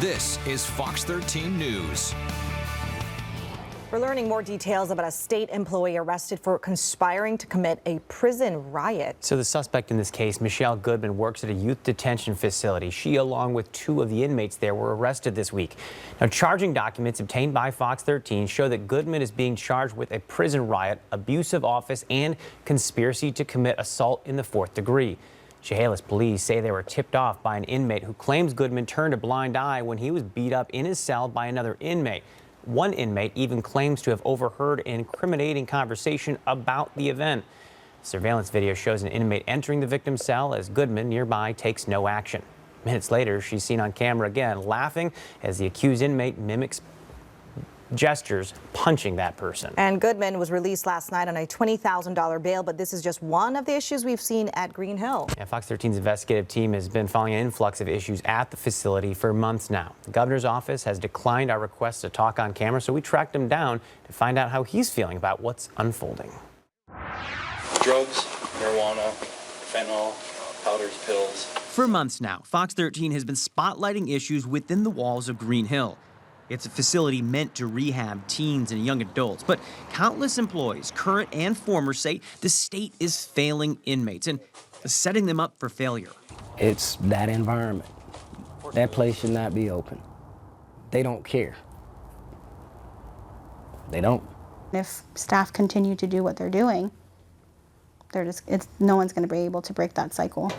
This is Fox 13 News. We're learning more details about a state employee arrested for conspiring to commit a prison riot. So the suspect in this case, Michelle Goodman, works at a youth detention facility. She, along with 2 of the inmates there, were arrested this week. Now, charging documents obtained by Fox 13 show that Goodman is being charged with a prison riot, abuse of office, and conspiracy to commit assault in the 4th degree. Chehalis police say they were tipped off by an inmate who claims Goodman turned a blind eye when he was beat up in his cell by another inmate. One inmate even claims to have overheard an incriminating conversation about the event. Surveillance video shows an inmate entering the victim's cell as Goodman nearby takes no action. Minutes later, she's seen on camera again laughing as the accused inmate mimics gestures, punching that person. And Goodman was released last night on a $20,000 bail, but this is just one of the issues we've seen at Green Hill. Yeah, Fox 13's investigative team has been following an influx of issues at the facility for months now. The governor's office has declined our request to talk on camera, so we tracked him down to find out how he's feeling about what's unfolding. Drugs, marijuana, fentanyl, powders, pills. For months now, Fox 13 has been spotlighting issues within the walls of Green Hill. It's a facility meant to rehab teens and young adults, but countless employees, current and former, say the state is failing inmates and setting them up for failure. It's that environment. That place should not be open. They don't care. They don't. If staff continue to do what they're doing, no one's going to be able to break that cycle.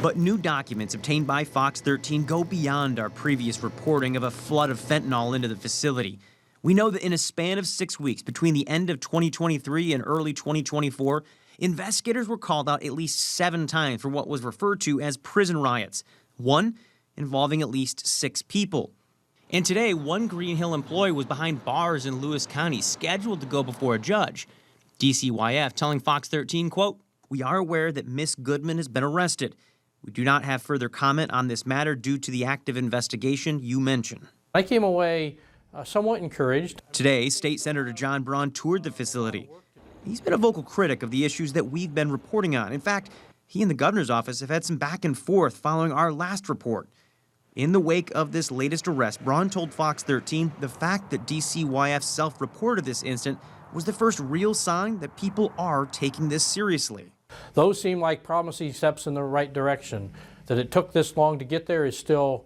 But new documents obtained by Fox 13 go beyond our previous reporting of a flood of fentanyl into the facility. We know that in a span of 6 weeks between the end of 2023 and early 2024, investigators were called out at least 7 times for what was referred to as prison riots, one involving at least 6 people. And today, one Green Hill employee was behind bars in Lewis County, scheduled to go before a judge. DCYF telling Fox 13, quote, "We are aware that Miss Goodman has been arrested. We do not have further comment on this matter due to the active investigation you mentioned." I came away somewhat encouraged. Today, State Senator John Braun toured the facility. He's been a vocal critic of the issues that we've been reporting on. In fact, he and the governor's office have had some back and forth following our last report. In the wake of this latest arrest, Braun told Fox 13 the fact that DCYF self-reported this incident was the first real sign that people are taking this seriously. Those seem like promising steps in the right direction. That it took this long to get there is still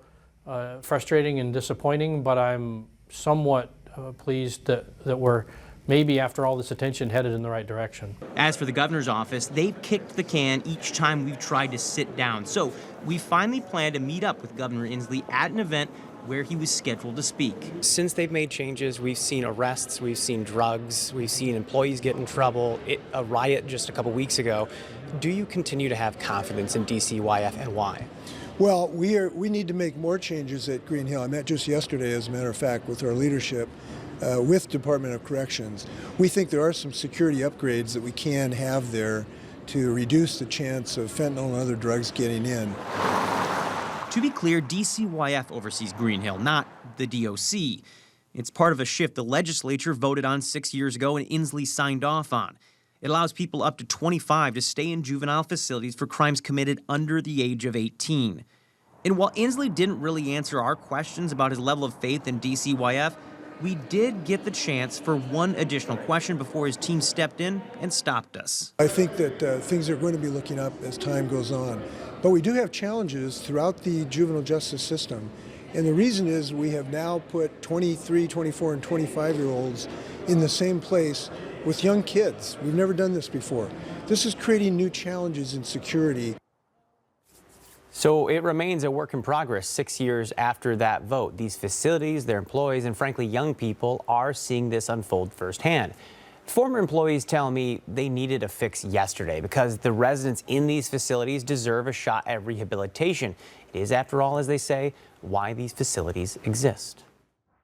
frustrating and disappointing, but I'm somewhat pleased that we're maybe, after all this attention, headed in the right direction. As for the governor's office, they've kicked the can each time we've tried to sit down. So we finally plan to meet up with Governor Inslee at an event where he was scheduled to speak. Since they've made changes, we've seen arrests, we've seen drugs, we've seen employees get in trouble, a riot just a couple weeks ago. Do you continue to have confidence in DCYF, and why? Well, we need to make more changes at Green Hill. I met just yesterday, as a matter of fact, with our leadership with Department of Corrections. We think there are some security upgrades that we can have there to reduce the chance of fentanyl and other drugs getting in. To be clear, DCYF oversees Green Hill, not the DOC. It's part of a shift the legislature voted on 6 years ago and Inslee signed off on. It allows people up to 25 to stay in juvenile facilities for crimes committed under the age of 18. And while Inslee didn't really answer our questions about his level of faith in DCYF, we did get the chance for one additional question before his team stepped in and stopped us. I think that things are going to be looking up as time goes on. But we do have challenges throughout the juvenile justice system. And the reason is we have now put 23, 24, and 25-year-olds in the same place with young kids. We've never done this before. This is creating new challenges in security. So it remains a work in progress 6 years after that vote. These facilities, their employees, and frankly, young people are seeing this unfold firsthand. Former employees tell me they needed a fix yesterday because the residents in these facilities deserve a shot at rehabilitation. It is, after all, as they say, why these facilities exist.